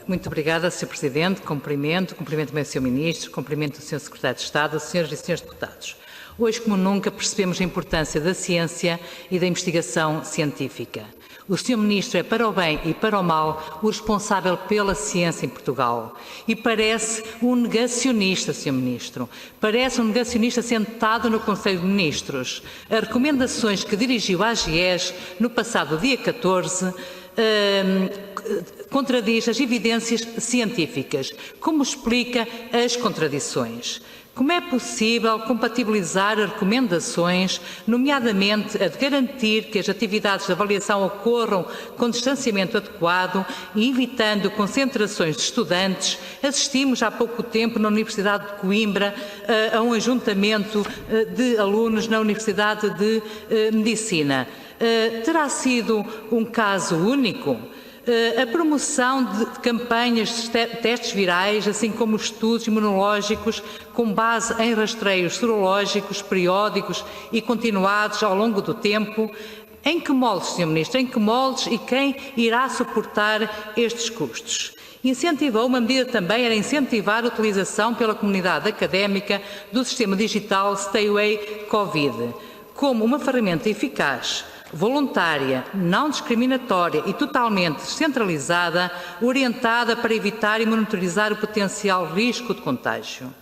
Muito obrigada, Sr. Presidente. Cumprimento também o Sr. Ministro, cumprimento o Sr. Secretário de Estado, Sras. e Srs. Deputados. Hoje, como nunca, percebemos a importância da ciência e da investigação científica. O Sr. Ministro é, para o bem e para o mal, o responsável pela ciência em Portugal. E parece um negacionista, Sr. Ministro. Parece um negacionista sentado no Conselho de Ministros. As recomendações que dirigiu à AGES no passado dia 14 contradiz as evidências científicas. Como explica as contradições? Como é possível compatibilizar as recomendações, nomeadamente a de garantir que as atividades de avaliação ocorram com distanciamento adequado e evitando concentrações de estudantes? Assistimos há pouco tempo na Universidade de Coimbra a um ajuntamento de alunos na Universidade de Medicina. Terá sido um caso único? A promoção de campanhas de testes virais, assim como estudos imunológicos com base em rastreios serológicos, periódicos e continuados ao longo do tempo. Em que moldes, Sr. Ministro? Em que moldes e quem irá suportar estes custos? Incentivou, uma medida também era incentivar a utilização pela comunidade académica do sistema digital Stayaway Covid como uma ferramenta eficaz, voluntária, não discriminatória e totalmente descentralizada, orientada para evitar e monitorizar o potencial risco de contágio.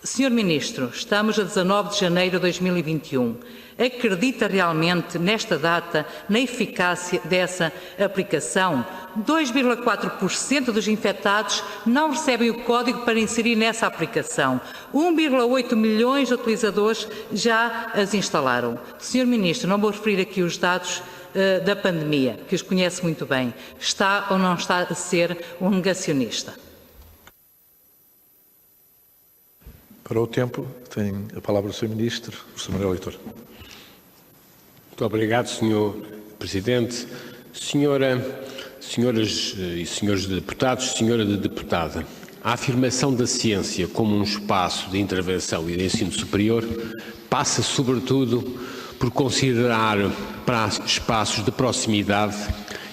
Sr. Ministro, estamos a 19 de janeiro de 2021. Acredita realmente nesta data na eficácia dessa aplicação? 2,4% dos infectados não recebem o código para inserir nessa aplicação. 1,8 milhões de utilizadores já as instalaram. Sr. Ministro, não vou referir aqui os dados da pandemia, que os conhece muito bem. Está ou não está a ser um negacionista? Para o tempo, tem a palavra o Sr. Ministro, o Sr. Manuel Leitor. Muito obrigado, Sr. Presidente. Senhoras e senhores deputados, senhora deputada, a afirmação da ciência como um espaço de intervenção e de ensino superior passa, sobretudo, por considerar espaços de proximidade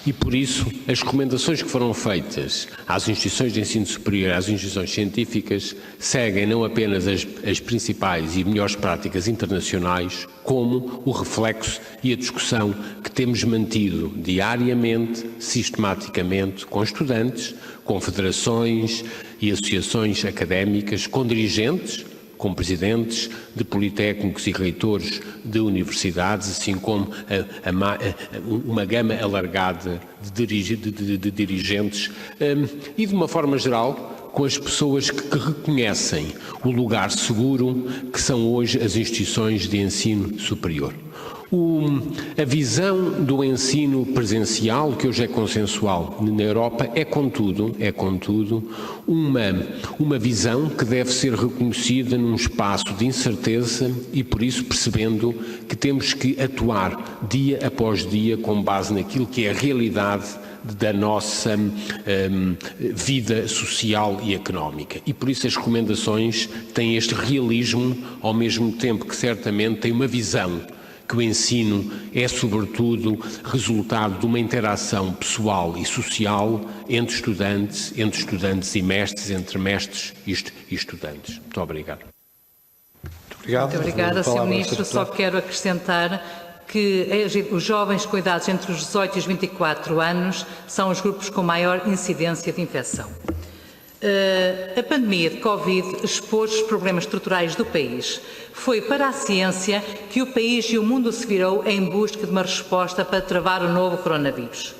e, por isso, as recomendações que foram feitas às instituições de ensino superior, às instituições científicas, seguem não apenas as principais e melhores práticas internacionais, como o reflexo e a discussão que temos mantido diariamente, sistematicamente, com estudantes, com federações e associações académicas, com dirigentes, com presidentes de politécnicos e reitores de universidades, assim como uma gama alargada de dirigentes e, de uma forma geral, com as pessoas que reconhecem o lugar seguro que são hoje as instituições de ensino superior. A visão do ensino presencial, que hoje é consensual na Europa, é contudo uma visão que deve ser reconhecida num espaço de incerteza e, por isso, percebendo que temos que atuar dia após dia com base naquilo que é a realidade da nossa vida social e económica. E por isso as recomendações têm este realismo, ao mesmo tempo que certamente têm uma visão que o ensino é, sobretudo, resultado de uma interação pessoal e social entre estudantes e mestres, entre mestres e estudantes. Muito obrigado. Muito obrigada, Sr. Ministro. Só quero acrescentar que os jovens com idades entre os 18 e os 24 anos são os grupos com maior incidência de infecção. A pandemia de Covid expôs os problemas estruturais do país. Foi para a ciência que o país e o mundo se virou em busca de uma resposta para travar o novo coronavírus.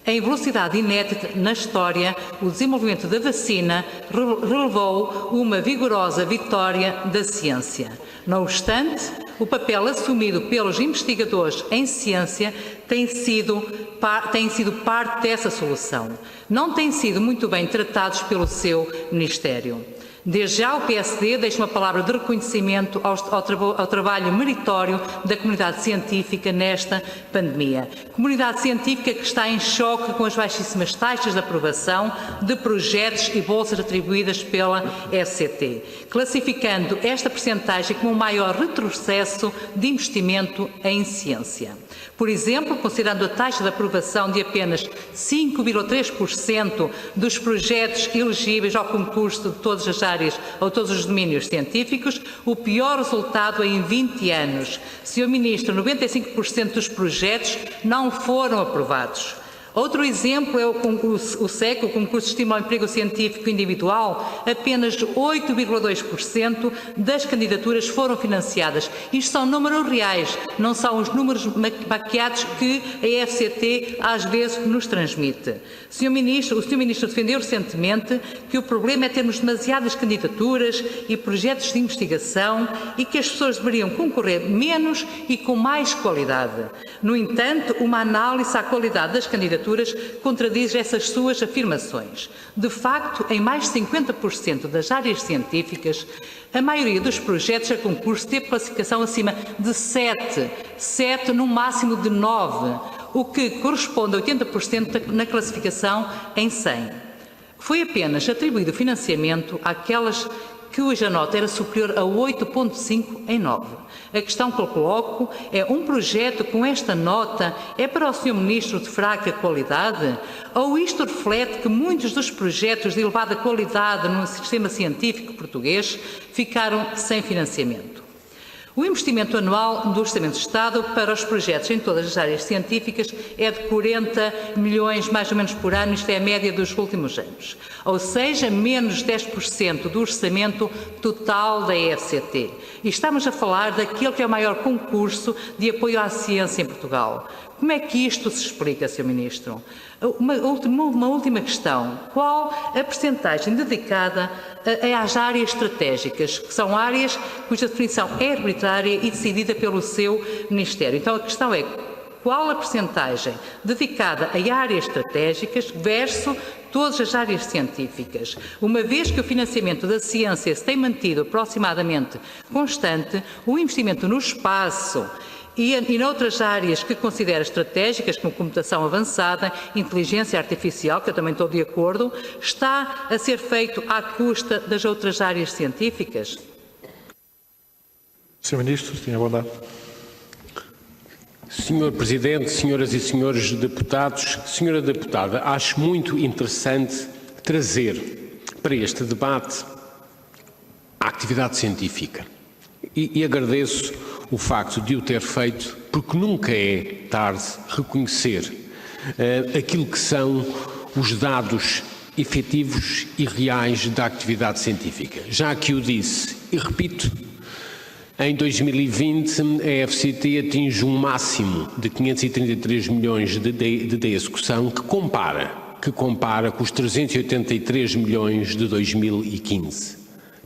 Em velocidade inédita na história, o desenvolvimento da vacina relevou uma vigorosa vitória da ciência. Não obstante, o papel assumido pelos investigadores em ciência tem sido parte dessa solução. Não têm sido muito bem tratados pelo seu Ministério. Desde já o PSD deixa uma palavra de reconhecimento ao trabalho meritório da comunidade científica nesta pandemia. Comunidade científica que está em choque com as baixíssimas taxas de aprovação de projetos e bolsas atribuídas pela FCT, classificando esta percentagem como o maior retrocesso de investimento em ciência. Por exemplo, considerando a taxa de aprovação de apenas 5,3% dos projetos elegíveis ao concurso de todas as áreas ou todos os domínios científicos, o pior resultado em 20 anos. Sr. Ministro, 95% dos projetos não foram aprovados. Outro exemplo é o SEC, o Concurso de Estímulo ao Emprego Científico Individual. Apenas 8,2% das candidaturas foram financiadas. Isto são números reais, não são os números maquiados que a FCT às vezes nos transmite. O Sr. Ministro defendeu recentemente que o problema é termos demasiadas candidaturas e projetos de investigação e que as pessoas deveriam concorrer menos e com mais qualidade. No entanto, uma análise à qualidade das candidaturas contradiz essas suas afirmações. De facto, em mais de 50% das áreas científicas, a maioria dos projetos a concurso teve classificação acima de 7 no máximo de 9, o que corresponde a 80% na classificação em 100. Foi apenas atribuído financiamento àquelas cuja nota era superior a 8,5 em 9. A questão que eu coloco é: um projeto com esta nota é para o Sr. Ministro de fraca qualidade? Ou isto reflete que muitos dos projetos de elevada qualidade no sistema científico português ficaram sem financiamento? O investimento anual do Orçamento de Estado para os projetos em todas as áreas científicas é de 40 milhões mais ou menos por ano, isto é a média dos últimos anos. Ou seja, menos 10% do orçamento total da FCT. E estamos a falar daquele que é o maior concurso de apoio à ciência em Portugal. Como é que isto se explica, Sr. Ministro? Uma última questão. Qual a percentagem dedicada às áreas estratégicas, que são áreas cuja definição é arbitrária e decidida pelo seu Ministério? Então a questão é: qual a percentagem dedicada a áreas estratégicas versus todas as áreas científicas? Uma vez que o financiamento da ciência se tem mantido aproximadamente constante, o investimento no espaço e noutras áreas que considera estratégicas, como computação avançada, inteligência artificial, que eu também estou de acordo, está a ser feito à custa das outras áreas científicas? Sr. Ministro, tenha a bondade. Senhor Presidente, senhoras e senhores deputados, senhora deputada, acho muito interessante trazer para este debate a atividade científica e agradeço o facto de o ter feito, porque nunca é tarde reconhecer aquilo que são os dados efetivos e reais da atividade científica. Já que o disse e repito, em 2020 a FCT atinge um máximo de 533 milhões de execução que compara com os 383 milhões de 2015.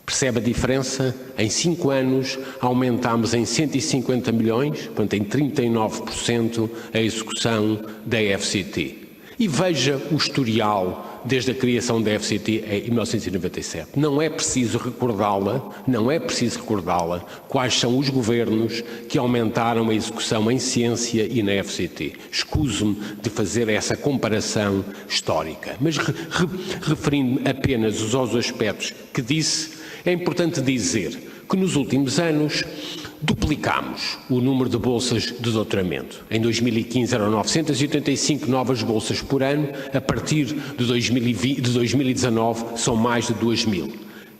Percebe a diferença? Em 5 anos aumentámos em 150 milhões, portanto em 39% a execução da FCT. E veja o historial desde a criação da FCT em 1997. Não é preciso recordá-la quais são os governos que aumentaram a execução em ciência e na FCT. Escuso-me de fazer essa comparação histórica, mas referindo-me apenas aos aspectos que disse, é importante dizer que nos últimos anos duplicámos o número de bolsas de doutoramento. Em 2015 eram 985 novas bolsas por ano, a partir de 2019 são mais de 2.000.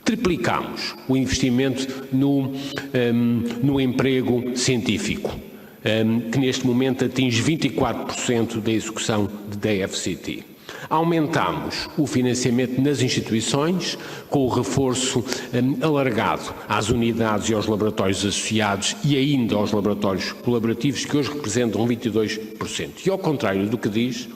Triplicámos o investimento no emprego científico, que neste momento atinge 24% da execução da FCT. Aumentámos o financiamento nas instituições, com o reforço alargado às unidades e aos laboratórios associados e ainda aos laboratórios colaborativos, que hoje representam 22%. E ao contrário do que diz,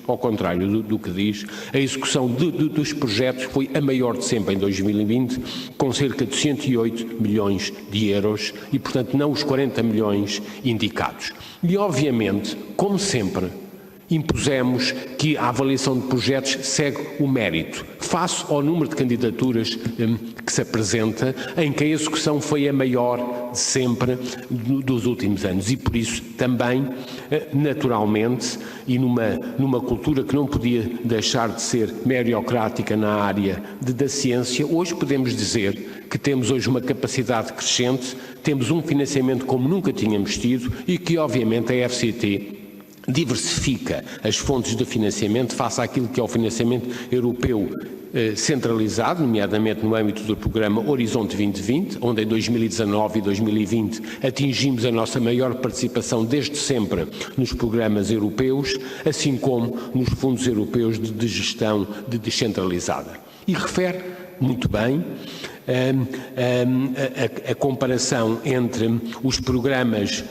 a execução dos projetos foi a maior de sempre em 2020, com cerca de 108 milhões de euros e, portanto, não os 40 milhões indicados. E, obviamente, como sempre, impusemos que a avaliação de projetos segue o mérito. face ao número de candidaturas que se apresenta, em que a execução foi a maior de sempre dos últimos anos. E por isso também, naturalmente, e numa cultura que não podia deixar de ser meritocrática na área da ciência, hoje podemos dizer que temos hoje uma capacidade crescente, temos um financiamento como nunca tínhamos tido e que, obviamente, a FCT diversifica as fontes de financiamento face àquilo que é o financiamento europeu centralizado, nomeadamente no âmbito do programa Horizonte 2020, onde em 2019 e 2020 atingimos a nossa maior participação desde sempre nos programas europeus, assim como nos fundos europeus de gestão descentralizada. E refere muito bem a comparação entre os programas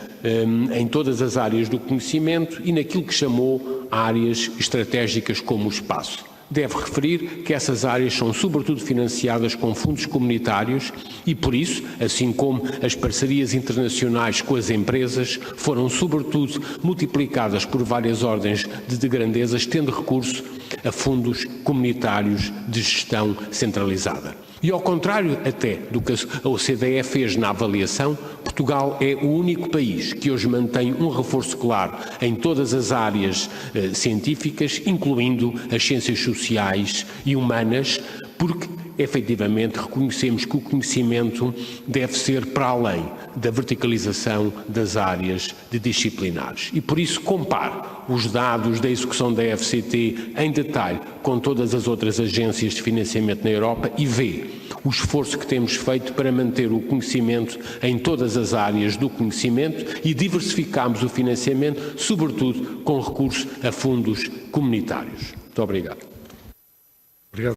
em todas as áreas do conhecimento e naquilo que chamou áreas estratégicas como o espaço. Deve referir que essas áreas são sobretudo financiadas com fundos comunitários e, por isso, assim como as parcerias internacionais com as empresas, foram sobretudo multiplicadas por várias ordens de grandezas, tendo recurso a fundos comunitários de gestão centralizada. E ao contrário até do que a OCDE fez na avaliação, Portugal é o único país que hoje mantém um reforço claro em todas as áreas científicas, incluindo as ciências sociais e humanas, porque efetivamente reconhecemos que o conhecimento deve ser para além da verticalização das áreas disciplinares. E por isso compare os dados da execução da FCT em detalhe com todas as outras agências de financiamento na Europa e vê o esforço que temos feito para manter o conhecimento em todas as áreas do conhecimento e diversificamos o financiamento, sobretudo com recurso a fundos comunitários. Muito obrigado.